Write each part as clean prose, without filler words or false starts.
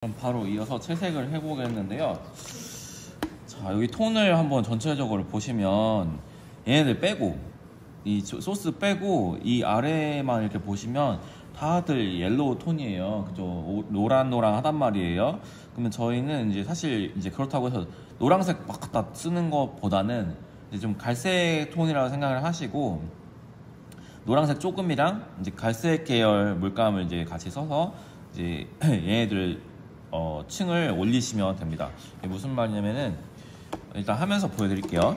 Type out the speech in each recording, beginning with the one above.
그럼 바로 이어서 채색을 해보겠는데요. 자, 여기 톤을 한번 전체적으로 보시면 얘네들 빼고 이 소스 빼고 이 아래만 이렇게 보시면 다들 옐로우 톤이에요. 그죠? 노란노랑 하단 말이에요. 그러면 저희는 이제 사실 이제 그렇다고 해서 노란색 막 갖다 쓰는 것보다는 이제 좀 갈색 톤이라고 생각을 하시고 노란색 조금이랑 이제 갈색 계열 물감을 이제 같이 써서 이제 얘네들 층을 올리시면 됩니다. 이게 무슨 말이냐면은 일단 하면서 보여드릴게요.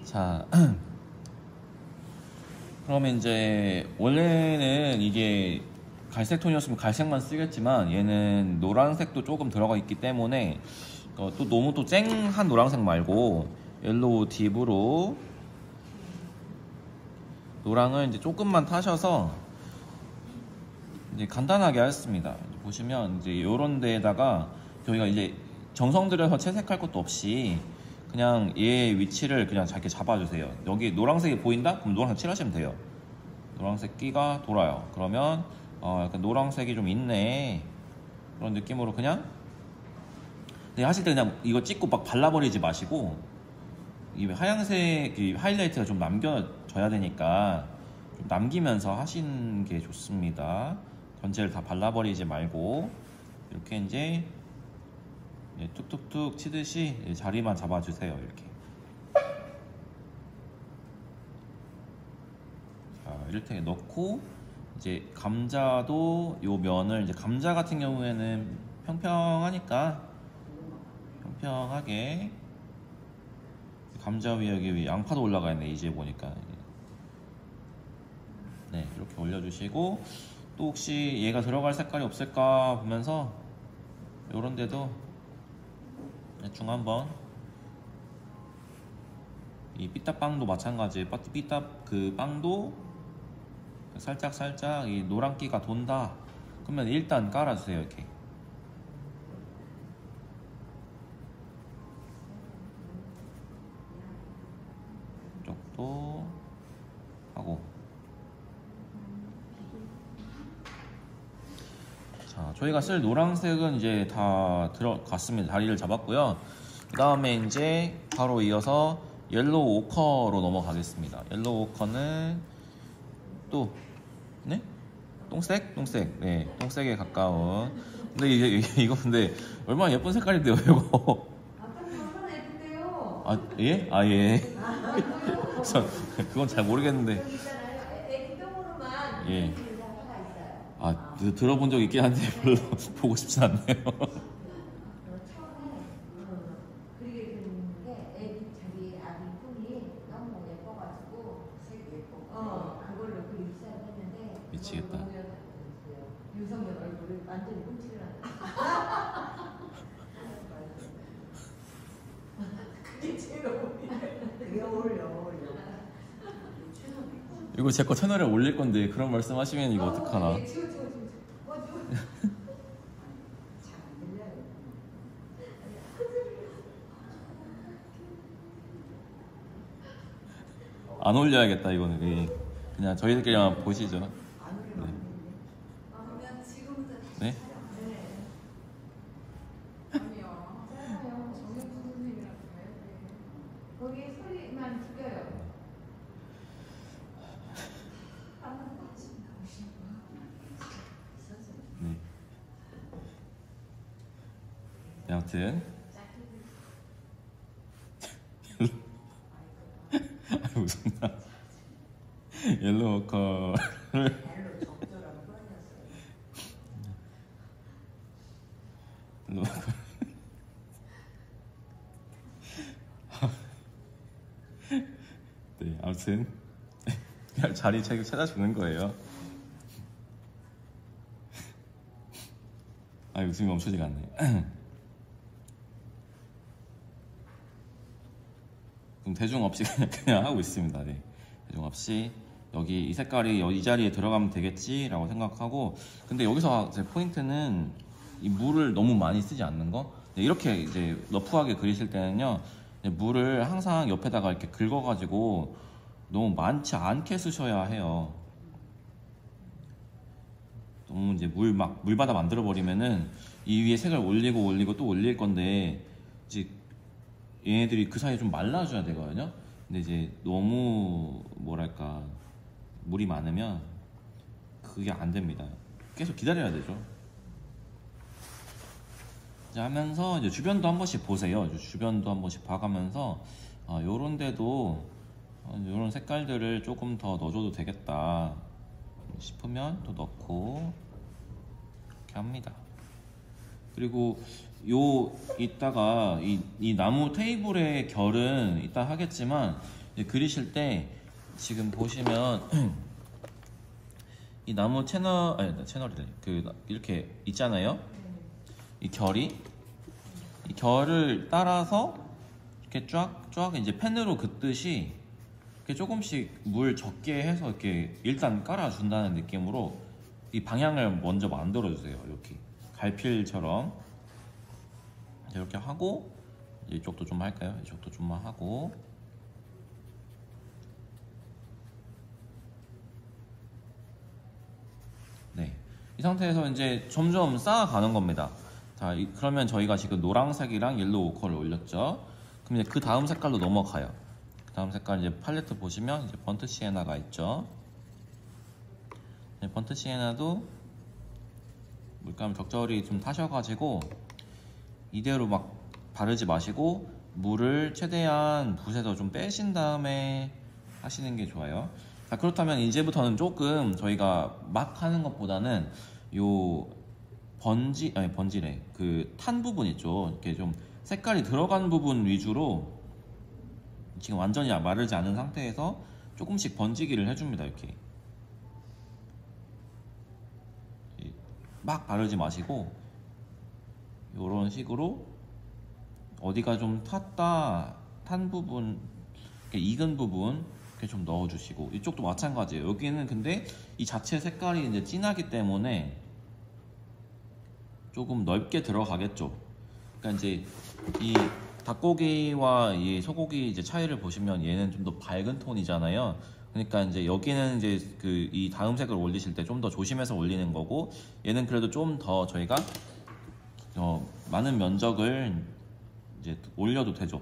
자, 그러면 이제 원래는 이게 갈색 톤이었으면 갈색만 쓰겠지만 얘는 노란색도 조금 들어가 있기 때문에 또 너무 또 쨍한 노란색 말고 옐로우 딥으로 노랑을 이제 조금만 타셔서 이제 간단하게 했습니다. 보시면 이제 요런 데에다가 저희가 이제 정성 들여서 채색할 것도 없이 그냥 얘 위치를 그냥 잘게 잡아주세요. 여기 노란색이 보인다? 그럼 노란색 칠하시면 돼요. 노란색 끼가 돌아요. 그러면 약간 노란색이 좀 있네 그런 느낌으로 그냥 하실 때 그냥 이거 찍고 막 발라버리지 마시고 이 하얀색 하이라이트가 좀 남겨져야 되니까 좀 남기면서 하시는 게 좋습니다. 전체를 다 발라버리지 말고 이렇게 이제 툭툭툭 치듯이 자리만 잡아주세요. 이렇게. 자, 이렇게 넣고 이제 감자도 요 면을 이제 감자 같은 경우에는 평평하니까 평평하게 감자 위에 여기 양파도 올라가 있네 이제 보니까. 네, 이렇게 올려주시고 또 혹시 얘가 들어갈 색깔이 없을까 보면서 요런 데도 대충 한번 이 삐딱빵도 마찬가지. 삐딱 그 빵도 살짝 이 노란기가 돈다 그러면 일단 깔아주세요. 이렇게 이쪽도 하고. 자, 저희가 쓸 노란색은 이제 다 들어갔습니다. 자리를 잡았고요. 그 다음에 이제 바로 이어서 옐로우 오커로 넘어가겠습니다. 옐로우 오커는 또 네? 똥색? 네, 똥색에 가까운. 근데 이거 근데 얼마나 예쁜 색깔인데요, 이거. 얼마나 예쁜데요? 아, 예? 아, 예. 그건 잘 모르겠는데. 여기 있잖아요. 애기동으로만 예. 하나가 있어요. 아, 들어본 적 있긴 한데 별로 보고 싶진 않네요. 처음에 그리게 됐는데 애기 자기 아기 톤이 너무 예뻐가지고 색 예뻐. 그걸로 그리기 시작했는데 미치겠다. 유성현 얼굴을 완전히 훔치려 하는. 그게 제일 어울려. 그게 어울려. 이거 제 거 채널에 올릴 건데 그런 말씀 하시면 이거 어떡하나. 안 올려야겠다 이거는. 그냥 저희들끼리만 보시죠. 그러면 지금부터 네? 아니요. 정혁 선생님이랑 거기 소리만 죽여요. 네. 네, 아무튼 웃음나. 옐로우 오커를 네, 아무튼 그냥 자리 찾아주는 거예요. 아, 웃음이 멈추지가 않네. 그럼 대중 없이 그냥 하고 있습니다. 네. 대중 없이 여기 이 색깔이 이 자리에 들어가면 되겠지 라고 생각하고. 근데 여기서 제 포인트는 이 물을 너무 많이 쓰지 않는 거. 이렇게 이제 러프하게 그리실 때는요, 물을 항상 옆에다가 이렇게 긁어가지고 너무 많지 않게 쓰셔야 해요. 너무 이제 물바다 만들어 버리면은 이 위에 색을 올리고 또 올릴 건데 이제 얘네들이 그 사이에 좀 말라줘야 되거든요. 근데 이제 너무 뭐랄까 물이 많으면 그게 안 됩니다. 계속 기다려야 되죠. 이제 하면서 이제 주변도 한 번씩 보세요. 주변도 한 번씩 봐가면서 요런 데도 요런 색깔들을 조금 더 넣어줘도 되겠다 싶으면 또 넣고 이렇게 합니다. 그리고 이따가 이 나무 테이블의 결은 이따 하겠지만 이제 그리실 때 지금 보시면 이 나무 채널이래. 이렇게 있잖아요. 이 결을 따라서 이렇게 쫙 이제 펜으로 긋듯이 이렇게 조금씩 물 적게 해서 이렇게 일단 깔아준다는 느낌으로 이 방향을 먼저 만들어주세요. 이렇게 갈필처럼 이렇게 하고 이쪽도 좀 할까요? 이쪽도 좀만 하고 네, 이 상태에서 이제 점점 쌓아가는 겁니다. 자, 그러면 저희가 지금 노란색이랑 옐로우 오커를 올렸죠. 그럼 이제 그 다음 색깔로 넘어가요. 그 다음 색깔 이제 팔레트 보시면 이제 번트 시에나가 있죠. 번트 시에나도 물감 적절히 좀 타셔가지고 이대로 막 바르지 마시고 물을 최대한 붓에서 좀 빼신 다음에 하시는 게 좋아요. 자, 그렇다면 이제부터는 조금 저희가 막 하는 것보다는 요 번지래. 그 탄 부분 있죠. 이렇게 좀 색깔이 들어간 부분 위주로 지금 완전히 마르지 않은 상태에서 조금씩 번지기를 해줍니다. 이렇게 막 바르지 마시고 이런 식으로 어디가 좀 탄 부분, 익은 부분 이렇게 좀 넣어주시고 이쪽도 마찬가지예요. 여기는 근데 이 자체 색깔이 이제 진하기 때문에 조금 넓게 들어가겠죠. 그러니까 이제 이 닭고기와 이 소고기 이제 차이를 보시면 얘는 좀 더 밝은 톤이잖아요. 그러니까 이제 여기는 이제 이 다음 색을 올리실 때 좀 더 조심해서 올리는 거고, 얘는 그래도 좀 더 저희가 많은 면적을 이제 올려도 되죠.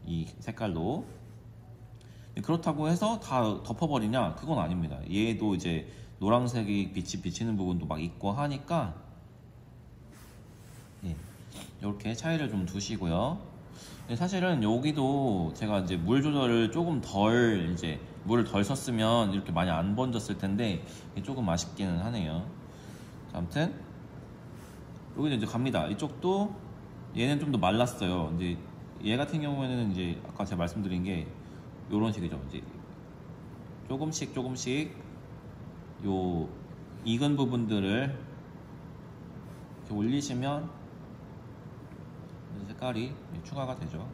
이 색깔로. 그렇다고 해서 다 덮어버리냐? 그건 아닙니다. 얘도 이제 노란색이 빛이 비치는 부분도 막 있고 하니까 이렇게 차이를 좀 두시고요. 사실은 여기도 제가 이제 물 조절을 조금 물을 덜 썼으면 이렇게 많이 안 번졌을 텐데 조금 아쉽기는 하네요. 자, 아무튼 여기는 이제 갑니다. 이쪽도 얘는 좀 더 말랐어요. 이제 얘 같은 경우에는 이제 아까 제가 말씀드린 게 요런 식이죠. 이제 조금씩 요 익은 부분들을 이렇게 올리시면 색깔이 추가가 되죠.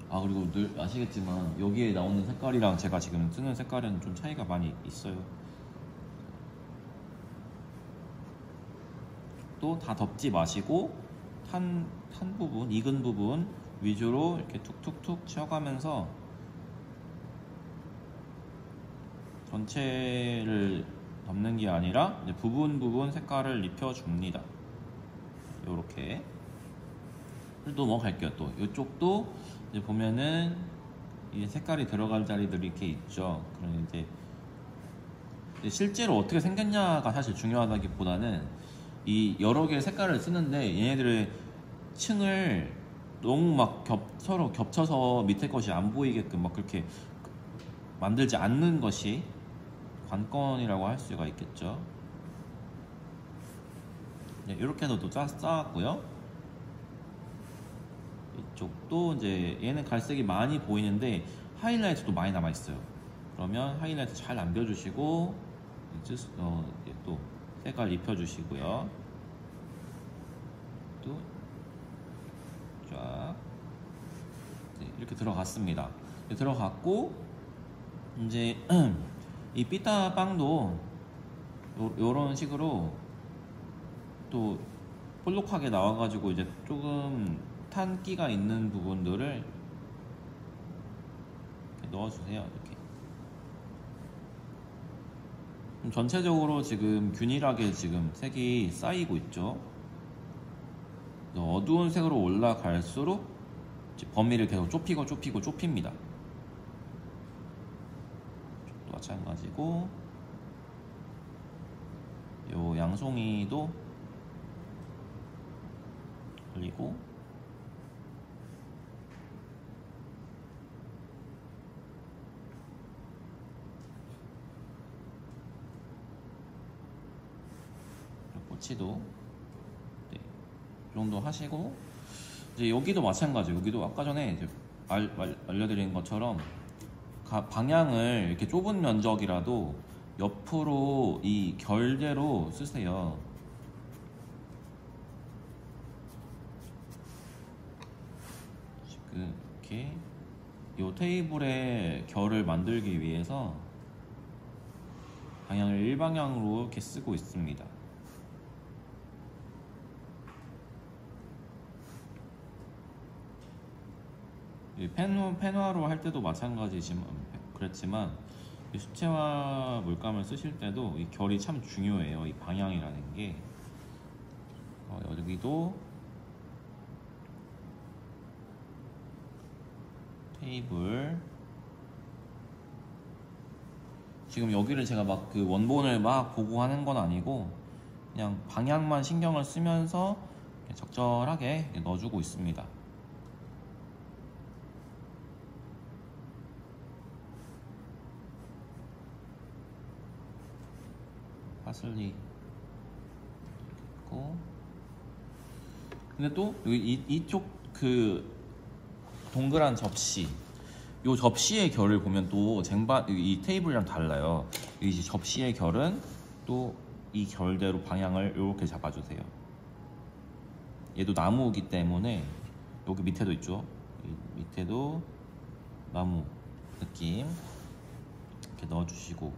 그리고 늘 아시겠지만 여기에 나오는 색깔이랑 제가 지금 쓰는 색깔은 좀 차이가 많이 있어요. 또 다 덮지 마시고 탄 부분, 익은 부분 위주로 이렇게 툭툭툭 치워가면서 전체를 덮는 게 아니라 이제 부분 색깔을 입혀줍니다. 요렇게 또 넘어갈게요. 또 이쪽도 이제 보면은 이 색깔이 들어갈 자리들이 이렇게 있죠. 그럼 이제 실제로 어떻게 생겼냐가 사실 중요하다기보다는 이 여러 개의 색깔을 쓰는데 얘네들의 층을 너무 막 서로 겹쳐서 밑에 것이 안 보이게끔 막 그렇게 만들지 않는 것이 관건이라고 할 수가 있겠죠. 이렇게 해서 또 쌓았고요. 이쪽도 이제 얘는 갈색이 많이 보이는데 하이라이트도 많이 남아 있어요. 그러면 하이라이트 잘 남겨주시고 또 색깔 입혀주시고요. 또 쫙 이렇게 들어갔습니다. 들어갔고 이제 이 삐따 빵도 요런 식으로 또 볼록하게 나와가지고 이제 조금 탄기가 있는 부분들을 이렇게 넣어주세요. 이렇게. 전체적으로 지금 균일하게 지금 색이 쌓이고 있죠. 어두운 색으로 올라갈수록 범위를 계속 좁힙니다. 또 마찬가지고 요 양송이도 올리고 꼬치도 네, 이 정도 하시고 이제 여기도 마찬가지. 여기도 아까 전에 이제 알려드린 것처럼 방향을 이렇게 좁은 면적이라도 옆으로 이 결대로 쓰세요. 지금 이렇게 이 테이블의 결을 만들기 위해서 방향을 일방향으로 이렇게 쓰고 있습니다. 펜화로 할 때도 마찬가지지만 그랬지만 수채화 물감을 쓰실 때도 이 결이 참 중요해요. 이 방향이라는 게. 여기도 테이블 지금 여기를 제가 막 그 원본을 막 보고 하는 건 아니고 그냥 방향만 신경을 쓰면서 적절하게 넣어주고 있습니다. 파슬리 있고 근데 또 여기 이쪽 그 동그란 접시 이 접시의 결을 보면 또 이 테이블이랑 달라요. 이 접시의 결은 또 이 결대로 방향을 이렇게 잡아주세요. 얘도 나무이기 때문에 여기 밑에도 있죠. 밑에도 나무 느낌 이렇게 넣어주시고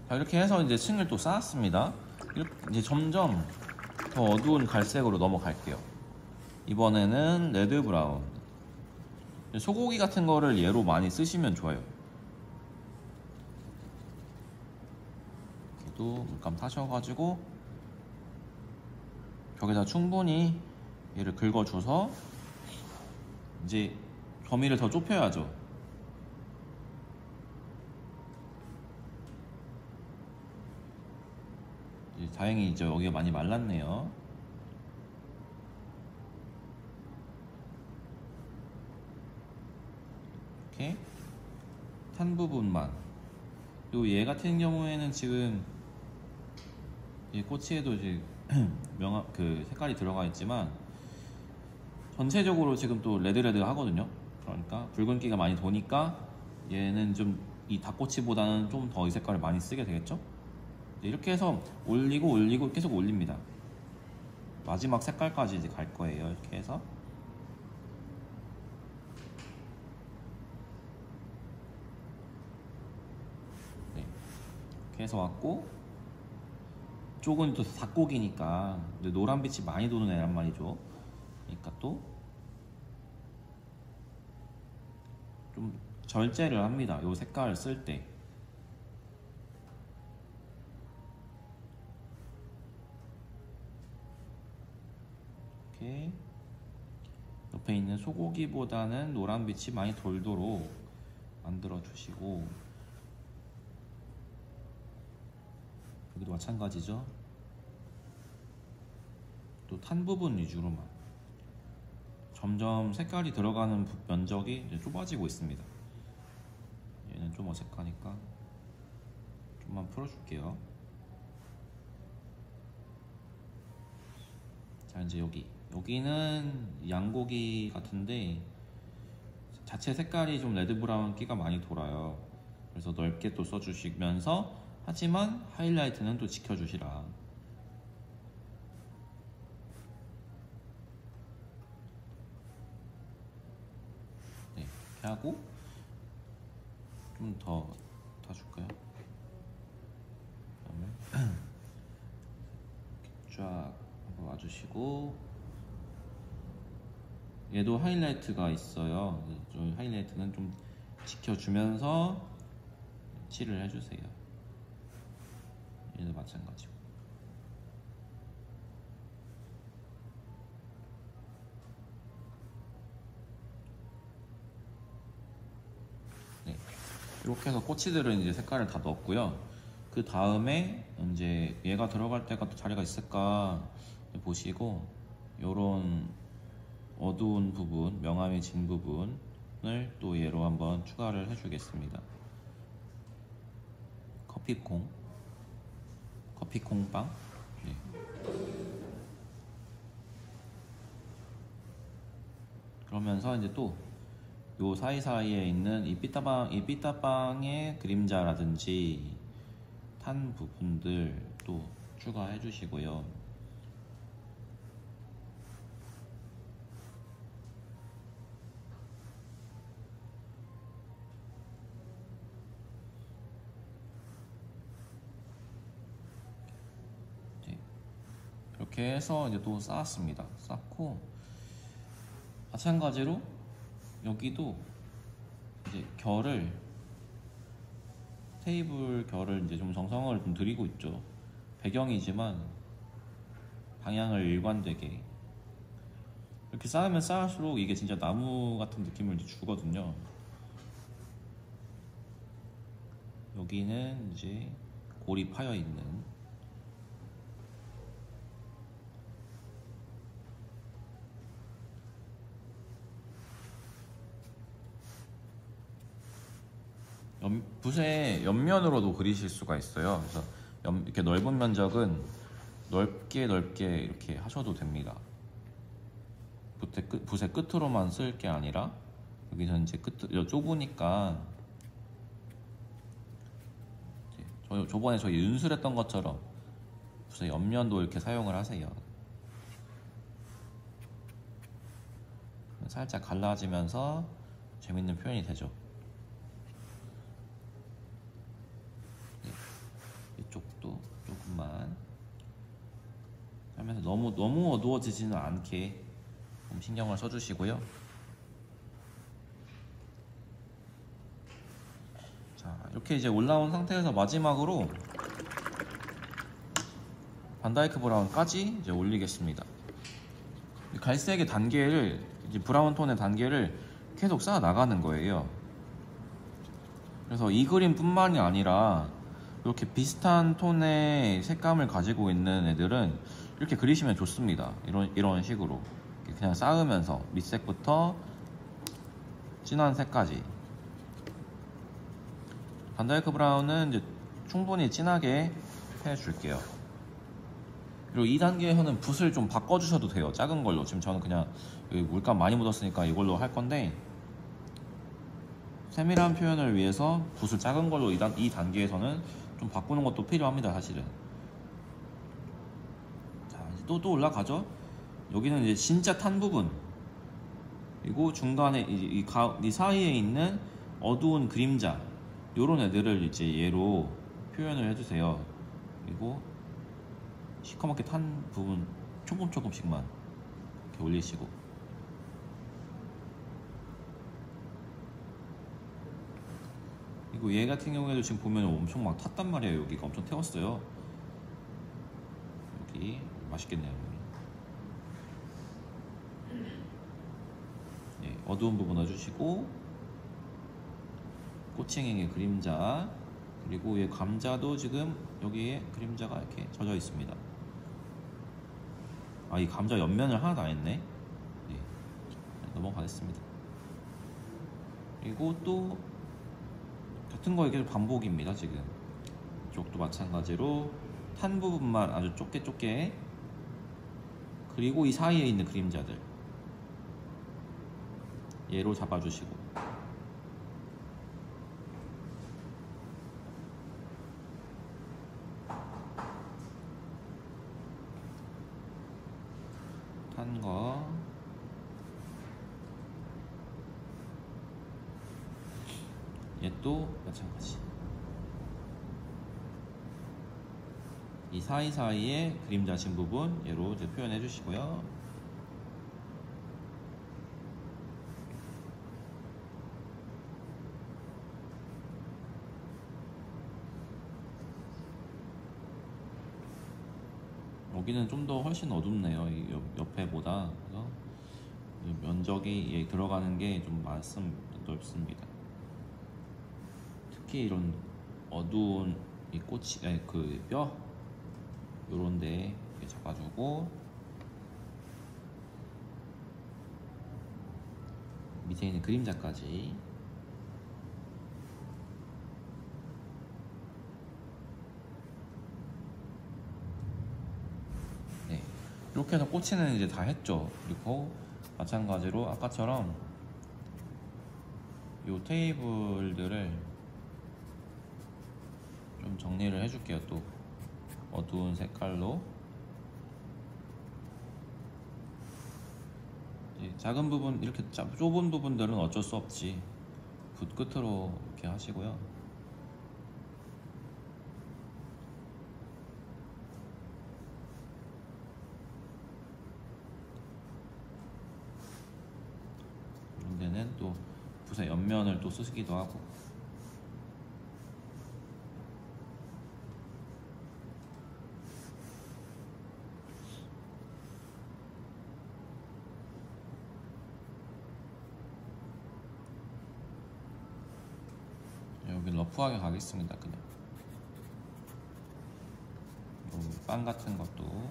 자, 이렇게 해서 이제 층을 또 쌓았습니다. 이제 점점 더 어두운 갈색으로 넘어갈게요. 이번에는 레드 브라운. 소고기 같은 거를 얘로 많이 쓰시면 좋아요. 얘도 물감 타셔가지고 벽에다 충분히 얘를 긁어줘서 이제 범위를 더 좁혀야죠. 다행히 이제 여기가 많이 말랐네요. 이렇게 탄 부분만. 그리고 얘 같은 경우에는 지금 이 꼬치에도 이제 그 색깔이 들어가 있지만 전체적으로 지금 또 레드레드 하거든요. 그러니까 붉은기가 많이 도니까 얘는 좀 이 닭꼬치보다는 좀 더 이 색깔을 많이 쓰게 되겠죠. 이렇게 해서 올리고 계속 올립니다. 마지막 색깔까지 이제 갈 거예요. 이렇게 해서 네, 이렇게 해서 왔고 쪽은 또 닭고기니까 노란빛이 많이 도는 애란 말이죠. 그러니까 또 좀 절제를 합니다. 이 색깔을 쓸 때. 이렇게 옆에 있는 소고기보다는 노란빛이 많이 돌도록 만들어 주시고 여기도 마찬가지죠. 또 탄 부분 위주로만 점점 색깔이 들어가는 면적이 이제 좁아지고 있습니다. 얘는 좀 어색하니까 좀만 풀어줄게요. 자, 이제 여기는 양고기 같은데 자체 색깔이 좀 레드 브라운 끼가 많이 돌아요. 그래서 넓게 또 써주시면서 하지만 하이라이트는 또 지켜주시라. 네, 이렇게 하고 좀 더 줄까요? 그다음에 쫙 와주시고, 얘도 하이라이트가 있어요. 좀 하이라이트는 좀 지켜주면서 칠을 해주세요. 얘도 마찬가지고. 네, 이렇게 해서 꼬치들은 이제 색깔을 다 넣었고요. 그 다음에 이제 얘가 들어갈 때가 또 자리가 있을까 보시고, 요런 어두운 부분, 명암이 진 부분을 또 얘로 한번 추가를 해주겠습니다. 커피콩빵. 네. 그러면서 이제 또 요 사이사이에 있는 이 삐따빵의 그림자라든지 탄 부분들 또 추가해 주시고요. 이렇게 해서 이제 또 쌓았습니다. 쌓고 마찬가지로 여기도 이제 테이블 결을 이제 좀 정성을 좀 들이고 있죠. 배경이지만 방향을 일관되게 이렇게 쌓으면 쌓을수록 이게 진짜 나무 같은 느낌을 이제 주거든요. 여기는 이제 골이 파여 있는, 붓의 옆면으로도 그리실 수가 있어요. 그래서 이렇게 넓은 면적은 넓게 이렇게 하셔도 됩니다. 붓의 끝으로만 쓸 게 아니라, 여기서 이제 좁으니까 저번에 저희 윤술했던 것처럼 붓의 옆면도 이렇게 사용을 하세요. 살짝 갈라지면서 재밌는 표현이 되죠. 이쪽도 조금만 하면서 너무 어두워지지는 않게 좀 신경을 써주시고요. 자, 이렇게 이제 올라온 상태에서 마지막으로 반다이크 브라운까지 이제 올리겠습니다. 갈색의 단계를, 이제 브라운 톤의 단계를 계속 쌓아 나가는 거예요. 그래서 이 그림뿐만이 아니라 이렇게 비슷한 톤의 색감을 가지고 있는 애들은 이렇게 그리시면 좋습니다. 이런 식으로 그냥 쌓으면서 밑색부터 진한 색까지. 반다이크 브라운은 이제 충분히 진하게 해줄게요. 그리고 2단계에서는 붓을 좀 바꿔주셔도 돼요. 작은 걸로. 지금 저는 그냥 물감 많이 묻었으니까 이걸로 할 건데, 세밀한 표현을 위해서 붓을 작은 걸로 2단계에서는 좀 바꾸는 것도 필요합니다, 사실은. 자, 이제 또 올라가죠. 여기는 이제 진짜 탄 부분, 그리고 중간에 이 사이에 있는 어두운 그림자, 요런 애들을 이제 얘로 표현을 해주세요. 그리고 시커멓게 탄 부분 조금씩만 이렇게 올리시고, 그리고 얘 같은 경우에도 지금 보면 엄청 막 탔단 말이에요. 여기가 엄청 태웠어요. 여기 맛있겠네요. 예, 어두운 부분 넣어주시고, 꼬챙이의 그림자, 그리고 얘 감자도 지금 여기에 그림자가 이렇게 젖어 있습니다. 아, 이 감자 옆면을 하나도 안 했네. 예, 넘어가겠습니다. 그리고 또 같은 거 계속 반복입니다. 지금 이쪽도 마찬가지로 탄 부분만 아주 좁게, 그리고 이 사이에 있는 그림자들 얘로 잡아주시고, 탄 거 얘 또 마찬가지. 이 사이사이에 그림자 진 부분 얘로 이제 표현해 주시고요. 여기는 좀 더 훨씬 어둡네요. 이 옆에보다. 그래서 이 면적이 들어가는 게 좀 넓습니다. 특히 이런 어두운 이 꽃이, 아니 그 뼈 요런 데 잡아주고, 밑에 있는 그림자까지. 네, 이렇게 해서 꼬치는 이제 다 했죠. 그리고 마찬가지로 아까처럼 이 테이블들을 좀 정리를 해줄게요. 또 어두운 색깔로. 작은 부분, 이렇게 좁은 부분들은 어쩔 수 없지, 붓 끝으로 이렇게 하시고요. 이런 데는 또 붓의 옆면을 또 쓰기도 하고. 여기 러프하게 가겠습니다. 그냥 빵 같은 것도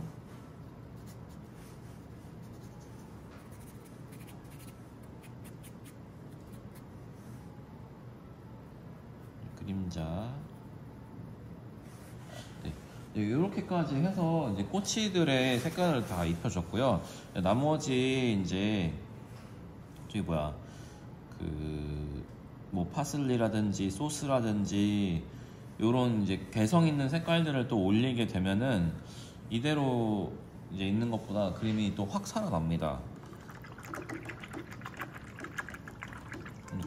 그림자. 네, 이렇게까지 해서 이제 꼬치들의 색깔을 다 입혀줬고요. 나머지 이제 저기 뭐야, 뭐 파슬리라든지 소스라든지 요런 이제 개성 있는 색깔들을 또 올리게 되면은 이대로 이제 있는 것보다 그림이 또 확 살아납니다.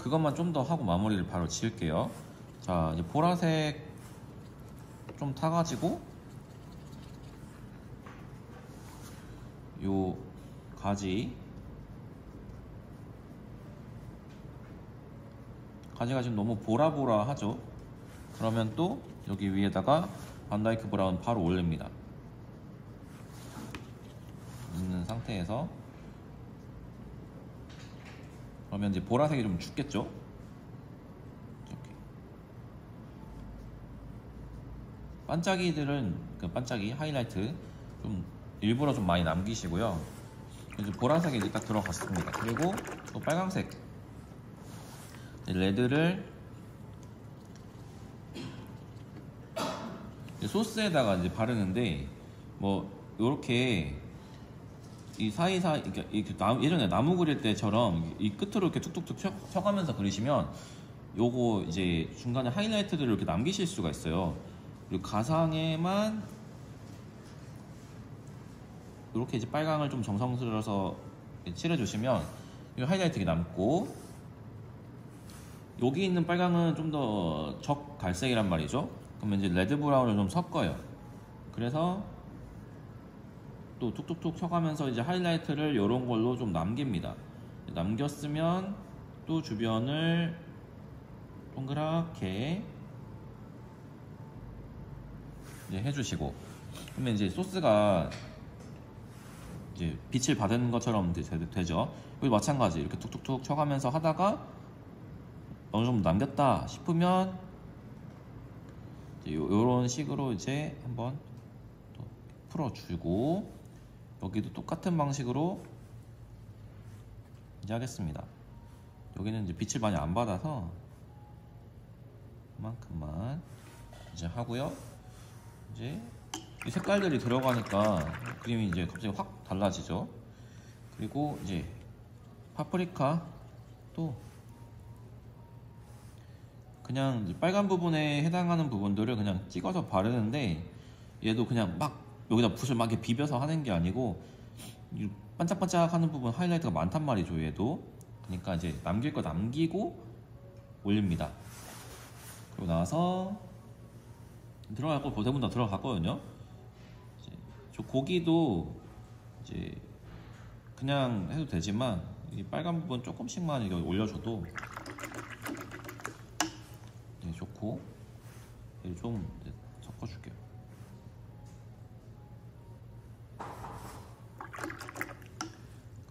그것만 좀 더 하고 마무리를 바로 지을게요. 자, 이제 보라색 좀 타가지고 요 가지가 지금 너무 보라보라하죠. 그러면 또 여기 위에다가 반다이크 브라운 바로 올립니다. 있는 상태에서. 그러면 이제 보라색이 좀 죽겠죠. 이렇게 반짝이들은, 그 반짝이 하이라이트 좀 일부러 좀 많이 남기시고요. 이제 보라색이 이제 딱 들어갔습니다. 그리고 또 빨강색 레드를 소스에다가 이제 바르는데, 뭐 요렇게 이 사이사이 이렇게 예전에 나무 그릴 때처럼 이 끝으로 이렇게 툭툭툭 쳐가면서 그리시면 요거 이제 중간에 하이라이트들을 이렇게 남기실 수가 있어요. 그리고 가상에만 이렇게 이제 빨강을 좀 정성스러워서 칠해주시면 이 하이라이트가 남고, 여기 있는 빨강은 좀 더 적 갈색이란 말이죠. 그러면 이제 레드 브라운을 좀 섞어요. 그래서 또 툭툭툭 쳐가면서 이제 하이라이트를 이런 걸로 좀 남깁니다. 남겼으면 또 주변을 동그랗게 이제 해주시고, 그러면 이제 소스가 이제 빛을 받은 것처럼 되죠. 여기 마찬가지 이렇게 툭툭툭 쳐가면서 하다가 어느 정도 남겼다 싶으면 이런 식으로 이제 한번 또 풀어주고, 여기도 똑같은 방식으로 이제 하겠습니다. 여기는 이제 빛을 많이 안 받아서 그만큼만 이제 하고요. 이제 이 색깔들이 들어가니까 그림이 이제 갑자기 확 달라지죠. 그리고 이제 파프리카 또 그냥 이제 빨간 부분에 해당하는 부분들을 그냥 찍어서 바르는데, 얘도 그냥 막 여기다 붓을 막 이렇게 비벼서 하는 게 아니고 반짝반짝 하는 부분 하이라이트가 많단 말이죠, 얘도. 그러니까 이제 남길 거 남기고 올립니다. 그리고 나서 들어갈 거 대부분 다 들어갔거든요. 저 고기도 이제 그냥 해도 되지만 이 빨간 부분 조금씩만 이거 올려줘도 네, 좋고 얘를 좀 이제 섞어줄게요.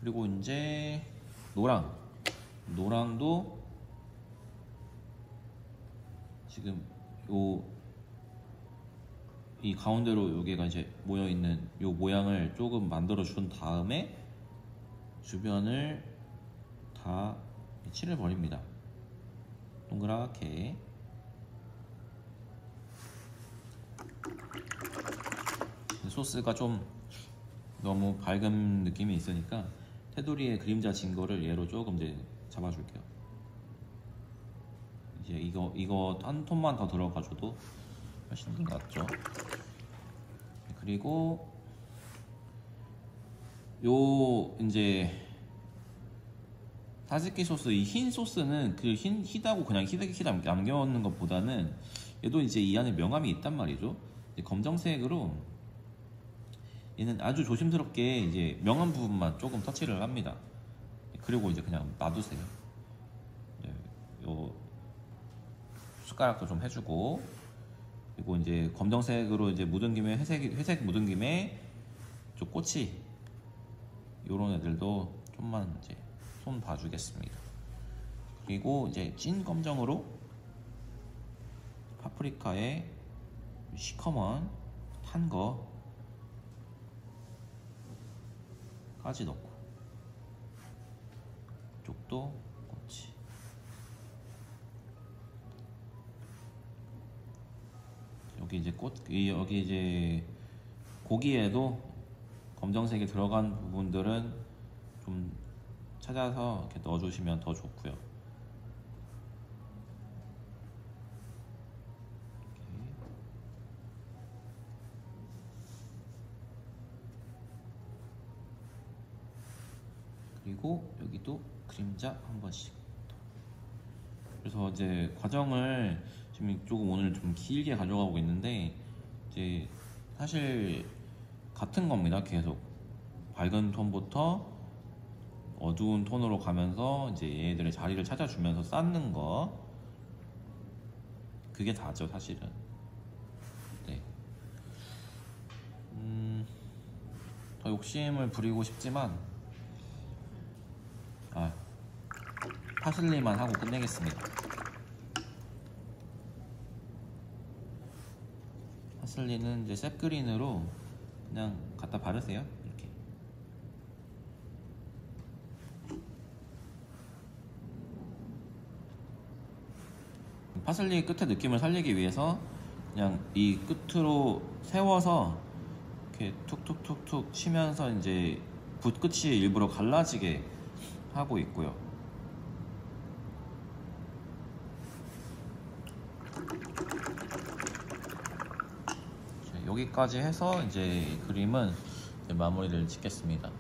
그리고 이제 노랑도 지금 이 가운데로 여기가 이제 모여 있는 요 모양을 조금 만들어 준 다음에 주변을 다 칠을 버립니다. 동그랗게. 소스가 좀 너무 밝은 느낌이 있으니까 테두리에 그림자 진 거를 얘로 조금 이제 잡아줄게요. 이제 이거 한 톤만 더 들어가줘도 훨씬 더 낫죠. 그리고 요 이제 타즈키 소스, 이 흰 소스는 그 희다고 그냥 희다 남겨놓는 것보다는 얘도 이제 이 안에 명암이 있단 말이죠. 검정색으로 얘는 아주 조심스럽게 이제 명암 부분만 조금 터치를 합니다. 그리고 이제 그냥 놔두세요. 요 숟가락도 좀 해주고, 그리고 이제 검정색으로 이제 묻은 김에 회색 묻은 김에 저 꼬치 요런 애들도 좀만 이제 손 봐주겠습니다. 그리고 이제 찐 검정으로 파프리카에 시커먼 탄 거까지 넣고, 이쪽도 꼬치. 여기 이제 고기에도 검정색이 들어간 부분들은 좀 찾아서 이렇게 넣어주시면 더 좋고요. 그리고 여기도 그림자 한 번씩. 그래서 이제 과정을 지금 조금 오늘 좀 길게 가져가고 있는데, 이제 사실 같은 겁니다. 계속 밝은 톤부터 어두운 톤으로 가면서 이제 얘네들의 자리를 찾아주면서 쌓는 거, 그게 다죠 사실은. 네. 더 욕심을 부리고 싶지만 파슬리만 하고 끝내겠습니다. 파슬리는 이제 셉그린으로 그냥 갖다 바르세요. 이렇게. 파슬리 끝에 느낌을 살리기 위해서 그냥 이 끝으로 세워서 이렇게 툭툭툭툭 치면서 이제 붓 끝이 일부러 갈라지게 하고 있고요. 여기까지 해서 이제 그림은 이제 마무리를 짓겠습니다.